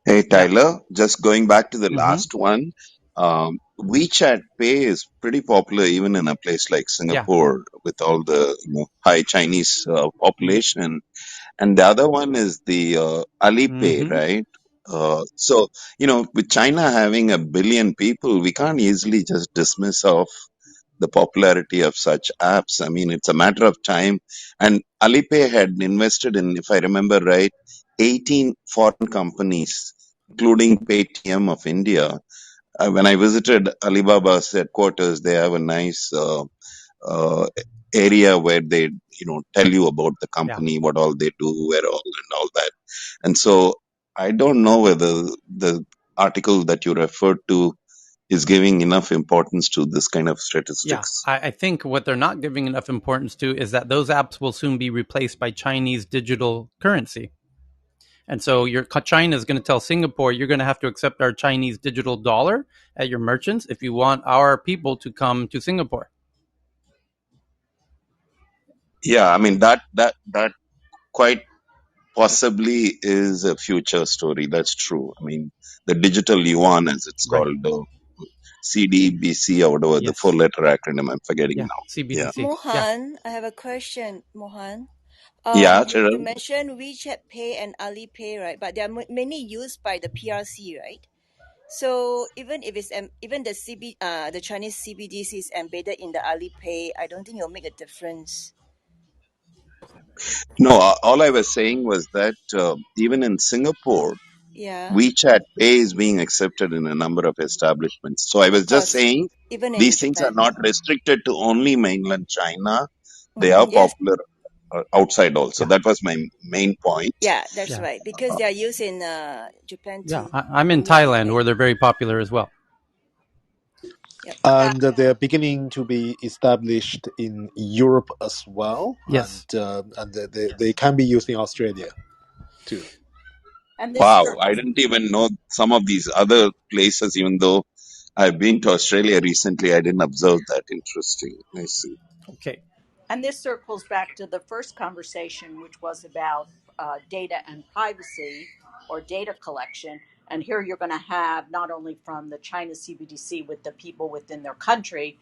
Hey, Yeah. Tyler, just going back to the Mm-hmm. last one, WeChat Pay is pretty popular even in a place like Yeah. Singapore with all the high Chinese population. And the other one is the Alipay, Mm-hmm. right? So, with China having 1 billion people, we can't easily just dismiss off the popularity of such apps. I mean, it's a matter of time. And Alipay had invested in, if I remember right, 18 foreign companies, including Paytm of India. When I visited Alibaba's headquarters, they have a nice uh, area where they, tell you about the Yeah. company, what all they do, where all, and all that. And so I don't know whether the article that you referred to is giving enough importance to this kind of Yeah, statistics. I think what they're not giving enough importance to is that those apps will soon be replaced by Chinese digital currency. And so China is going to tell Singapore, you're going to have to accept our Chinese digital dollar at your merchants if you want our people to come to Singapore. Yeah, I mean that quite possibly is a future story. That's true. I mean, the digital yuan, as it's Right. called, the CDBC or whatever the Yes. four-letter acronym. I'm forgetting Yeah. now. Yeah, CBDC. Yeah. Mohan, I have a question, Mohan. yeah, You Chiral. mentioned WeChat Pay and Alipay, right? But they are mainly used by the PRC, right? So even if it's even the Chinese CBDC is embedded in the Alipay, I don't think it'll make a difference. No, all I was saying was that even in Singapore, Yeah, WeChat Pay is being accepted in a number of establishments. So I was of just course. saying Even in these things are Japan. not restricted to only mainland China. They are Mm-hmm. Yes. popular outside also. Yeah. That was my main point. Yeah, that's Yeah. right. Because they are used in Japan Yeah. too. I'm in Thailand WeChat. where they're very popular as well. Yep. Yeah. And they're beginning to be established in Europe as well, Yes. and they can be used in Australia too. And this Wow, I didn't even know some of these other places, even though I've been to Australia recently. I didn't observe that. Interesting. I see. Okay. And this circles back to the first conversation, which was about data and privacy or data collection. And here you're going to have not only from the China CBDC with the people within their country,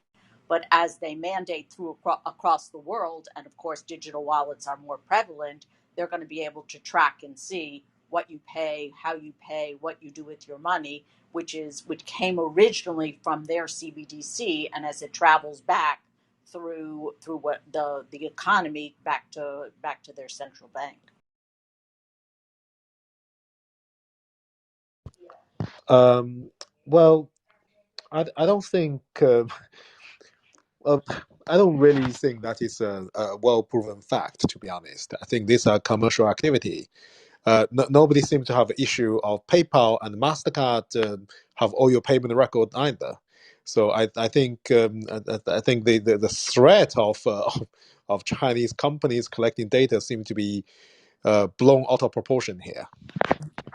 but as they mandate through across the world, and of course, digital wallets are more prevalent, they're going to be able to track and see what you pay, how you pay, what you do with your money, which came originally from their CBDC, and as it travels back through what the economy back to their central bank. Um, well, I don't think uh, I don't really think that is a well proven fact. To be honest, I think these are commercial activity. Nobody seems to have an issue of PayPal and Mastercard have all your payment record either. So I think I think the threat of Chinese companies collecting data seems to be blown out of proportion here.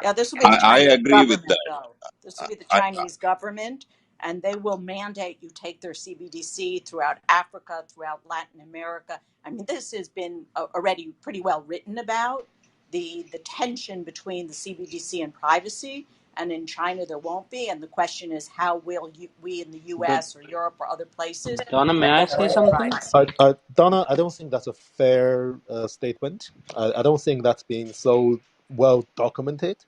Yeah, this will be the I Chinese agree with government, that. though. This will be the I, Chinese government, and they will mandate you take their CBDC throughout Africa, throughout Latin America. I mean, this has been already pretty well written about the tension between the CBDC and privacy. And in China, there won't be. And the question is, how will we in the But U.S. or Europe or other places Donna, may I say regulate something? privacy? Donna, I don't think that's a fair statement. I don't think that's been so well documented.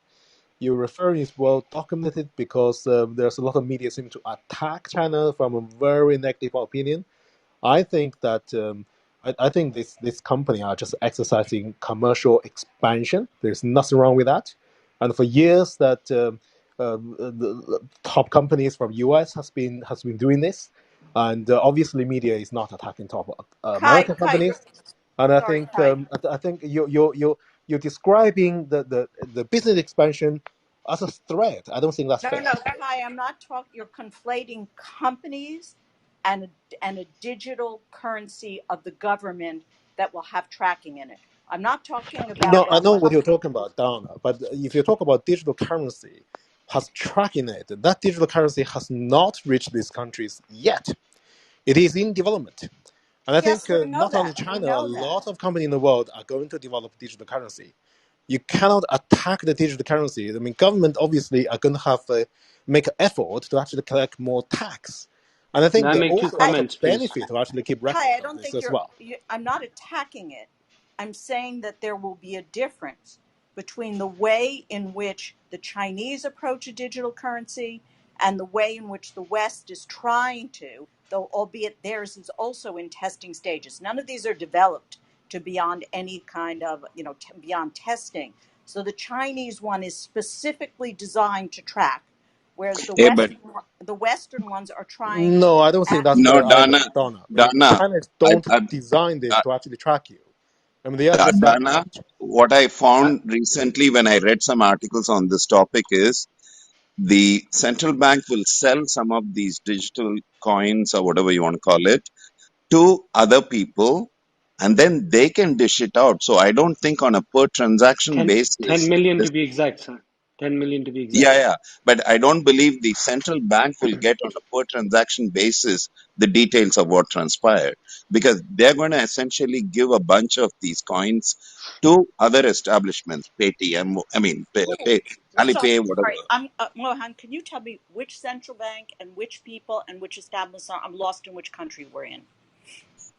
Your referring is well documented because there's a lot of media seem to attack China from a very negative opinion. I think that I think this company are just exercising commercial expansion. There's nothing wrong with that. And for years that the top companies from US has been doing this, and obviously media is not attacking top Kai, American Kai, companies. And I sorry, think Kai. I think you're describing the business expansion as a threat. I don't think that's No, no, fair. no, Kai, I'm not talking. You're conflating companies and a digital currency of the government that will have tracking in it. I'm not talking about No, I what know what. what you're talking about, Donna. But if you talk about digital currency, has tracking it. That digital currency has not reached these countries yet. It is in development. And I Yes, think we know not only that. We China, a know that. lot of companies in the world are going to develop digital currency. You cannot attack the digital currency. I mean, government obviously are going to have to make an effort to actually collect more tax. And I May think I they make two also have a comments, please? benefit to actually keep Kai, I record of don't this think as well. I'm not attacking it. I'm saying that there will be a difference between the way in which the Chinese approach a digital currency and the way in which the West is trying to, though albeit theirs is also in testing stages. None of these are developed to beyond any kind of, beyond testing. So the Chinese one is specifically designed to track, whereas Yeah, but the Western ones are trying No, I don't think that's no, fair actually. Donna, either, Donna. I mean, Donna, China I, don't I, design this uh, to actually track you. I mean, they understand Donna, that. what I I, found recently when I read some articles on this topic is the central bank will sell some of these digital coins or whatever you want to call it to other people, and then they can dish it out. So I don't think on a per transaction 10 basis, million this, to be exact, sir. 10 million to be yeah, exact. yeah, but I don't believe the central bank will get on a per transaction basis the details of what transpired, because they're going to essentially give a bunch of these coins to other establishments, Paytm, I mean, So Alipay, whatever. sorry, Mohan. Can you tell me which central bank and which people and which establishment? I'm lost in which country we're in.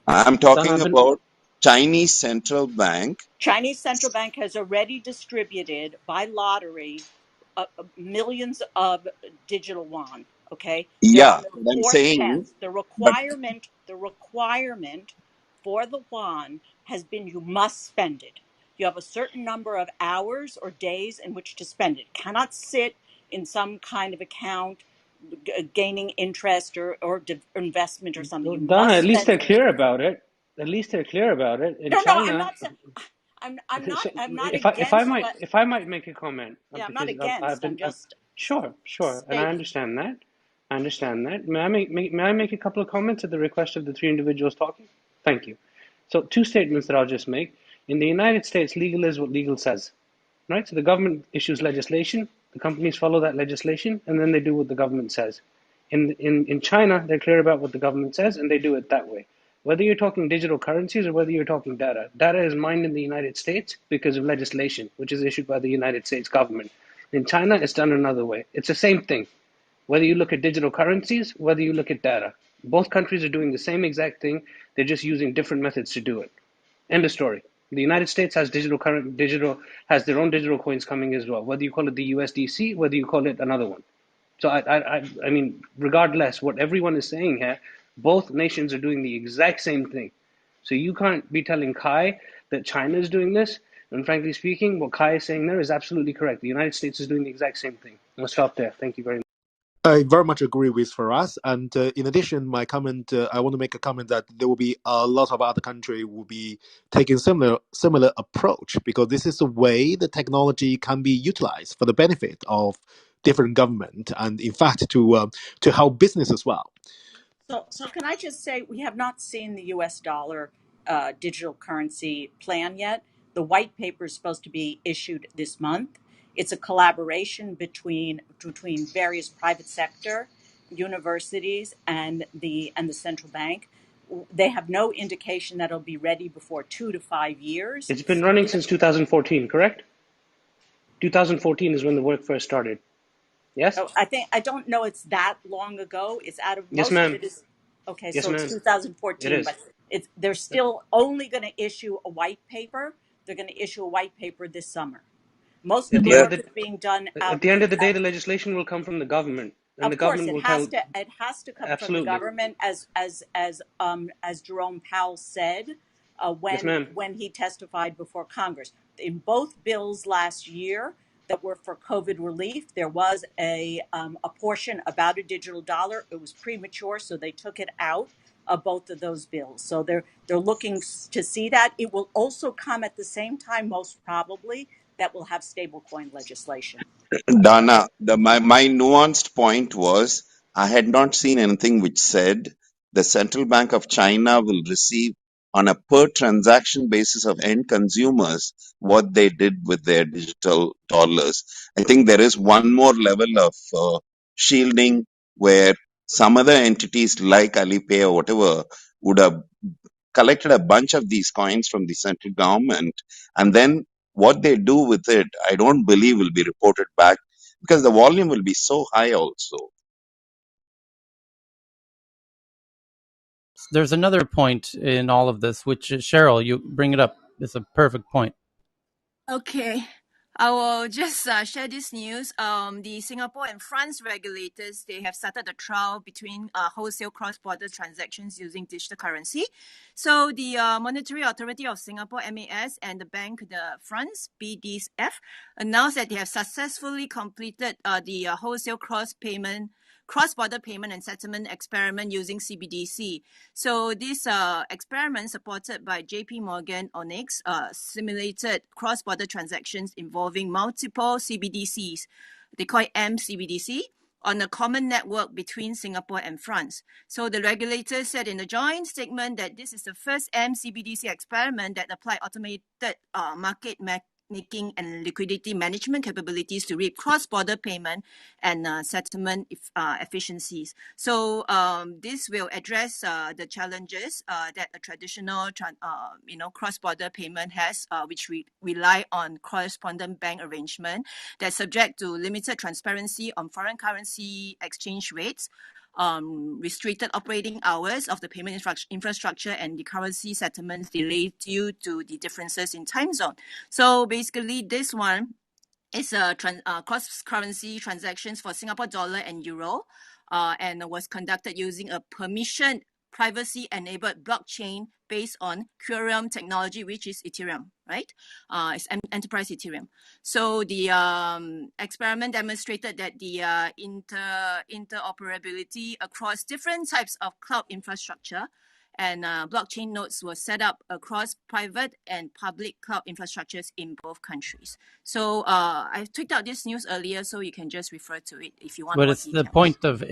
I'm Donna, talking I've been about Chinese central bank. Chinese central bank has already distributed by lottery millions of digital yuan. Okay, they're Yeah, on their but I'm fourth saying, test. but The requirement for the yuan has been you must spend it. You have a certain number of hours or days in which to spend it. Cannot sit in some kind of account gaining interest or investment or something. You Donna, must at least spend they're it. clear about it. At least they're clear about it. In No, no, I'm China, not saying. I'm okay, not. so I'm not if I against might what. if I might make a comment Yeah, I'm not because I've against. I'm been just sure, and I stating. understand that. I understand that. May I make a couple of comments at the request of the three individuals talking? Thank you. So two statements that I'll just make. In the United States, legal is what legal says, right? So the government issues legislation, the companies follow that legislation, and then they do what the government says. In China, they're clear about what the government says, and they do it that way. Whether you're talking digital currencies or whether you're talking data is mined in the United States because of legislation, which is issued by the United States government. In China, it's done another way. It's the same thing. Whether you look at digital currencies, whether you look at data, both countries are doing the same exact thing. They're just using different methods to do it. End of story. The United States has digital has their own digital coins coming as well. Whether you call it the USDC, whether you call it another one. So I mean, regardless, what everyone is saying here, both nations are doing the exact same thing. So you can't be telling Kai that China is doing this. And frankly speaking, what Kai is saying there is absolutely correct. The United States is doing the exact same thing. I'll stop there. Thank you very much. I very much agree with Faraz. And in addition, my comment, I want to make a comment that there will be a lot of other countries will be taking similar approach, because this is the way the technology can be utilized for the benefit of different government, and in fact to help business as well. So can I just say we have not seen the U.S. dollar digital currency plan yet. The white paper is supposed to be issued this month. It's a collaboration between various private sector universities and the central bank. They have no indication that it'll be ready before 2 to 5 years. It's been running since 2014, correct? 2014 is when the work first started. Yes? Oh, I don't know it's that long ago. It's out of Yes, most of ma'am. it is okay, Yes, so it's ma'am. It 2014, is. but they're still only going to issue a white paper. They're going to issue a white paper this summer. Most of At the the end of work the is being done at out the in end the of the day, the legislation will come from the government, and the of course, government it will has tell. to. It has to come from the Absolutely. government, as Jerome Powell said Yes, ma'am. when he testified before Congress. In both bills last year that were for COVID relief, there was a portion about a digital dollar. It was premature, so they took it out of both of those bills. So they're looking to see that. It will also come at the same time, most probably, that will have stablecoin legislation. Dana, my nuanced point was I had not seen anything which said the Central Bank of China will receive on a per transaction basis of end consumers what they did with their digital dollars. I think there is one more level of shielding where some other entities like Alipay or whatever would have collected a bunch of these coins from the central government, and then what they do with it, I don't believe will be reported back, because the volume will be so high also. There's another point in all of this, which Cheryl, you bring it up. It's a perfect point. Okay. I will just share this news. The Singapore and France regulators, they have started a trial between wholesale cross-border transactions using digital currency. So the Monetary Authority of Singapore, MAS, and the Banque de France, BDF, announced that they have successfully completed the wholesale cross-border payment and settlement experiment using CBDC. So this experiment, supported by JP Morgan Onyx, simulated cross-border transactions involving multiple CBDCs. They call it MCBDC, on a common network between Singapore and France. So the regulator said in a joint statement that this is the first MCBDC experiment that applied automated market making and liquidity management capabilities to reap cross-border payment and settlement efficiencies. So this will address the challenges that a traditional cross-border payment has, which we rely on correspondent bank arrangement that's subject to limited transparency on foreign currency exchange rates, restricted operating hours of the payment infrastructure, and the currency settlements delayed due to the differences in time zone. So basically, this one is a cross-currency transactions for Singapore dollar and euro, and was conducted using a permissioned, privacy-enabled blockchain based on Quorum technology, which is Ethereum, right? It's enterprise Ethereum. So the experiment demonstrated that the interoperability across different types of cloud infrastructure and blockchain nodes were set up across private and public cloud infrastructures in both countries. So I tweeted out this news earlier, so you can just refer to it if you want But more it's the details. point of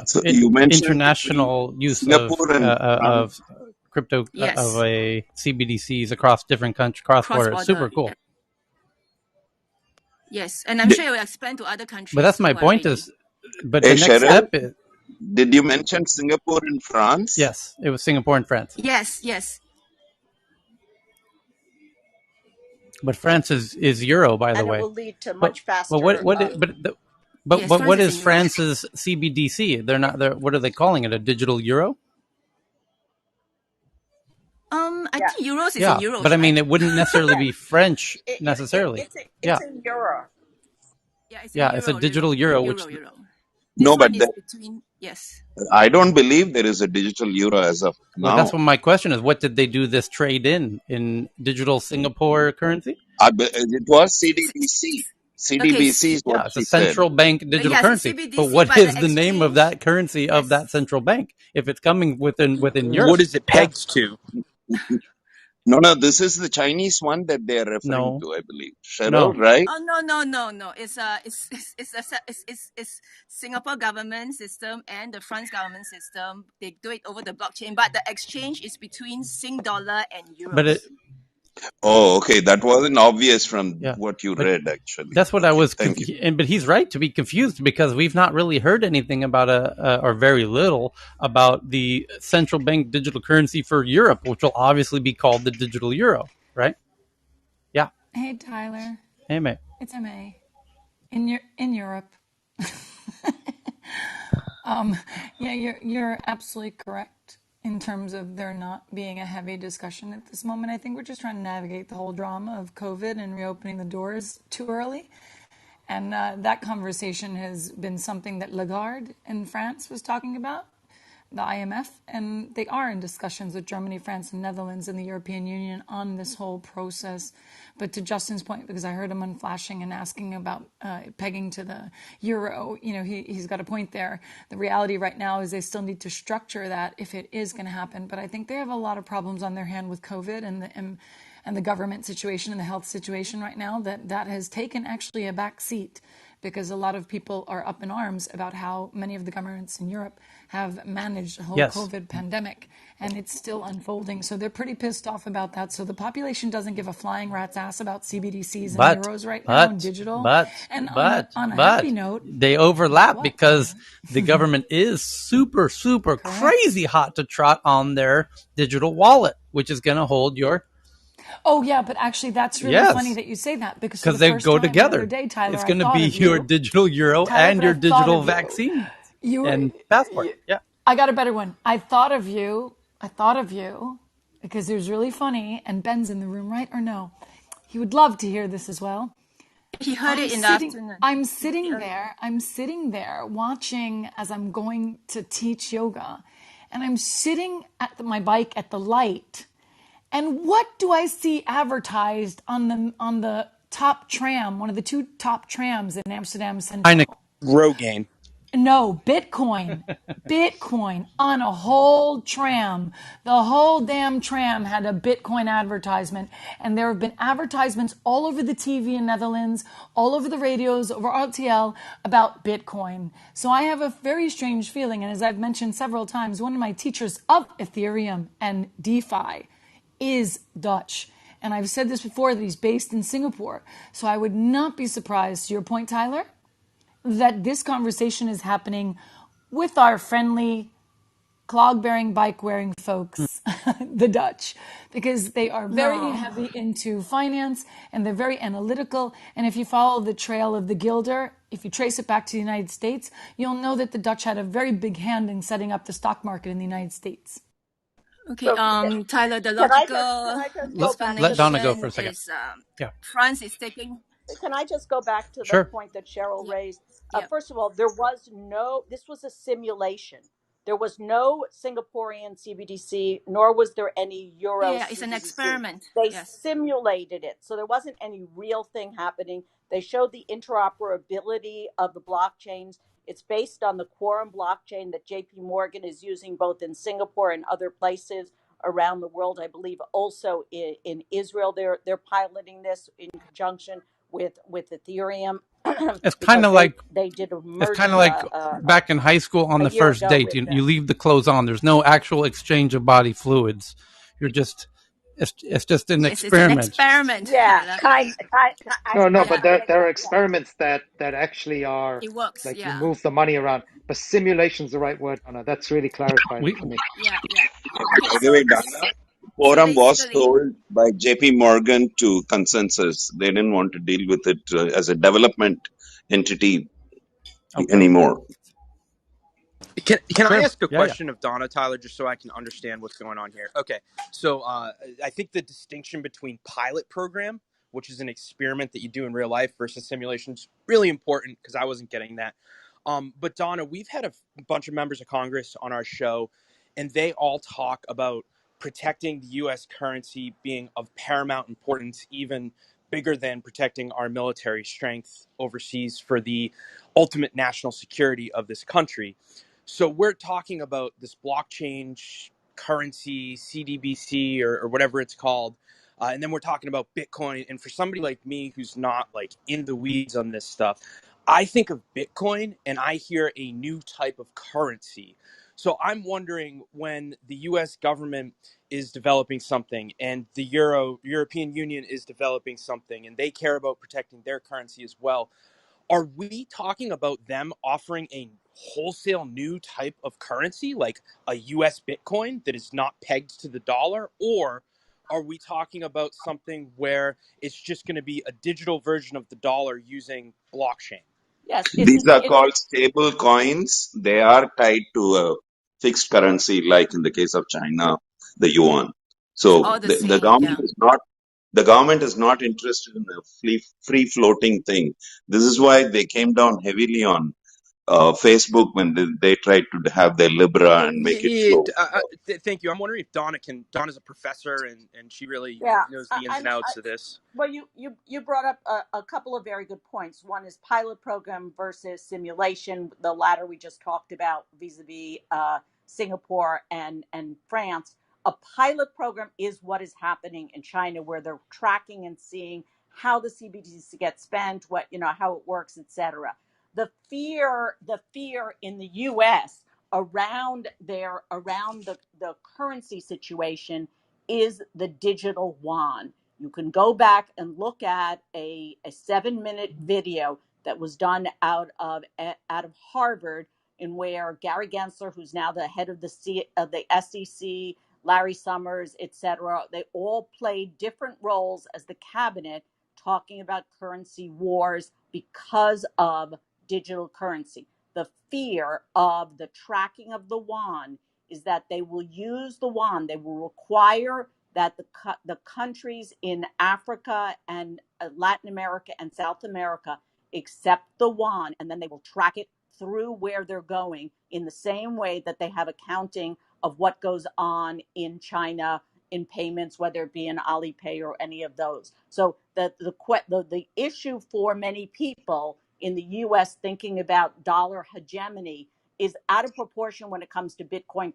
So you mentioned between international use Singapore and France. of crypto of Yes, a CBDCs across different countries, cross border. It's super cross-border. cool. Yes, and I'm Did, sure it will explain to other But countries that's my who are point ready. is, but hey, the next Cheryl, step is did you mention Singapore and France? yes, it was Singapore and France. Yes, yes, But France is euro, by the And it way. will lead to But much but faster. yes, France what is is in Europe. France's CBDC? They're not. What are they calling it? A digital euro? I Yeah, think euros is in Yeah, but euros, I mean, right? it wouldn't necessarily be French necessarily. it's Yeah, in euro. Yeah, it's in yeah, it's a euro, digital euro, which euro. No, This but one is between, yes. I don't believe there is a digital euro as of well, that's now. what my question is. What did they do this trade in digital Singapore currency? It was CDBC. Okay, CDBC is what Yeah, it's a she said. central bank digital yes, currency. But CBDC, what but the is the name of exchange, that currency of that yes. central bank? If it's coming within What Europe, is it yeah, pegged to? No, this is the Chinese one that they are referring no, to, I believe. Cheryl, no. right? Oh no! It's Singapore government system and the France government system. They do it over the blockchain, but the exchange is between Sing dollar and But it, euros. Oh, okay. That wasn't obvious from yeah, what you but read, actually. that's what I Okay, was. thank you. But he's right to be confused because we've not really heard anything about or very little about the central bank digital currency for Europe, which will obviously be called the digital euro, right? Yeah. Hey Tyler, Hey, mate. it's Ma in Europe. Yeah, you're absolutely correct in terms of there not being a heavy discussion at this moment. I think we're just trying to navigate the whole drama of COVID and reopening the doors too early. And that conversation has been something that Lagarde in France was talking about, the IMF, and they are in discussions with Germany, France, and Netherlands and the European Union on this whole process. But to Justin's point, because I heard him unflashing and asking about pegging to the euro, he's got a point there. The reality right now is they still need to structure that if it is going to happen. But I think they have a lot of problems on their hand with COVID and the government situation and the health situation right now that has taken actually a back seat because a lot of people are up in arms about how many of the governments in Europe have managed the whole Yes, COVID pandemic, and it's still unfolding. So they're pretty pissed off about that. So the population doesn't give a flying rat's ass about CBDCs and but euros right now and but digital. but And but on a happy but note, they overlap what, because Tyler? the government is super Correct. crazy hot to trot on their digital wallet, which is going to hold your Oh yeah, but actually that's really funny yes, that you say that because for because the they first go time the other together. day, Tyler, It's I going to thought be of your you. digital euro Tyler, and but your I thought digital of you. vaccine You were. and passport. Yeah. I got a better one. I thought of you. I thought of you because it was really funny. And Ben's in the room, right? Or no? He would love to hear this as well. He heard it in the afternoon. I'm sitting there watching as I'm going to teach yoga, and I'm sitting at my bike at the light, and what do I see advertised on the top tram, one of the two top trams in Amsterdam Heineken. Central? Rogaine. No, Bitcoin. Bitcoin on a whole tram. The whole damn tram had a Bitcoin advertisement. And there have been advertisements all over the TV in Netherlands, all over the radios, over RTL about Bitcoin. So I have a very strange feeling. And as I've mentioned several times, one of my teachers of Ethereum and DeFi is Dutch. And I've said this before that he's based in Singapore. So I would not be surprised, to your point, Tyler, that this conversation is happening with our friendly clog bearing, bike wearing folks, the Dutch, because they are very No. heavy into finance and they're very analytical. And if you follow the trail of the Gilder, if you trace it back to the United States, you'll know that the Dutch had a very big hand in setting up the stock market in the United States. Okay, So Tyler, the can logical I just go back Let to the Donna go explanation for a second. is Yeah, France is taking. can I just go back to the sure. point that Cheryl Yeah, raised? yeah, First of all, this was a simulation. There was no Singaporean CBDC, nor was there any Euro yeah. It's an CBDC. experiment. They Yes, simulated it. So there wasn't any real thing happening. They showed the interoperability of the blockchains. It's based on the Quorum blockchain that JP Morgan is using both in Singapore and other places around the world. I believe also in Israel they're piloting this in conjunction with Ethereum It's kind because of like they did a it's kind merger of like back in high school on a the year first ago date. with You leave the clothes on. There's no actual exchange of body fluids. You're just it's just an yes. It's an experiment. experiment, yeah, Tyler. No, I but Yeah, get there are that. Yeah. experiments that actually are it works. like you Yeah, move the money around. But simulation's the right word, Anna. That's really clarified it We for me. yeah, yeah. Okay, By the way, Dana, so Forum was basically, sold by JP Morgan to Consensus. They didn't want to deal with it as a development entity okay? anymore. Can I Sure. ask a Yeah, yeah. question of Donna, Tyler, just so I can understand what's going on here? Okay, so I think the distinction between pilot program, which is an experiment that you do in real life, versus simulation is really important because I wasn't getting that. But Donna, we've had a bunch of members of Congress on our show, and they all talk about protecting the U.S. currency being of paramount importance, even bigger than protecting our military strength overseas for the ultimate national security of this country. So we're talking about this blockchain currency, CDBC, or whatever it's called. And then we're talking about Bitcoin. And for somebody like me who's not like in the weeds on this stuff, I think of Bitcoin and I hear a new type of currency. So I'm wondering, when the US government is developing something and the European Union is developing something and they care about protecting their currency as well, are we talking about them offering a wholesale new type of currency, like a US Bitcoin that is not pegged to the dollar? Or are we talking about something where it's just going to be a digital version of the dollar using blockchain? Yes, These are called stable coins. They are tied to a fixed currency, like in the case of China, the yuan. it's So all the the same. government Yeah. is not the government is not interested in a free floating thing. This is why they came down heavily on Facebook when they tried to have their Libra and make it Yeah, float. thank you. I'm wondering if Donna can. Donna's a professor, and she really yeah. knows I, the ins I, and I, outs of this. well, you brought up a couple of very good points. One is pilot program versus simulation. The latter we just talked about vis-a-vis Singapore and France. A pilot program is what is happening in China, where they're tracking and seeing how the CBDC gets spent, what how it works, etc. The fear in the U.S. around the currency situation is the digital yuan. You can go back and look at a 7-minute video that was done out of Harvard, in where Gary Gensler, who's now the head of the SEC, Larry Summers, etc., they all played different roles as the cabinet, talking about currency wars because of digital currency. The fear of the tracking of the yuan is that they will use the yuan. They will require that the countries in Africa and Latin America and South America accept the yuan, and then they will track it through where they're going in the same way that they have accounting of what goes on in China in payments, whether it be in Alipay or any of those. So the issue for many people in the U.S. thinking about dollar hegemony is out of proportion when it comes to Bitcoin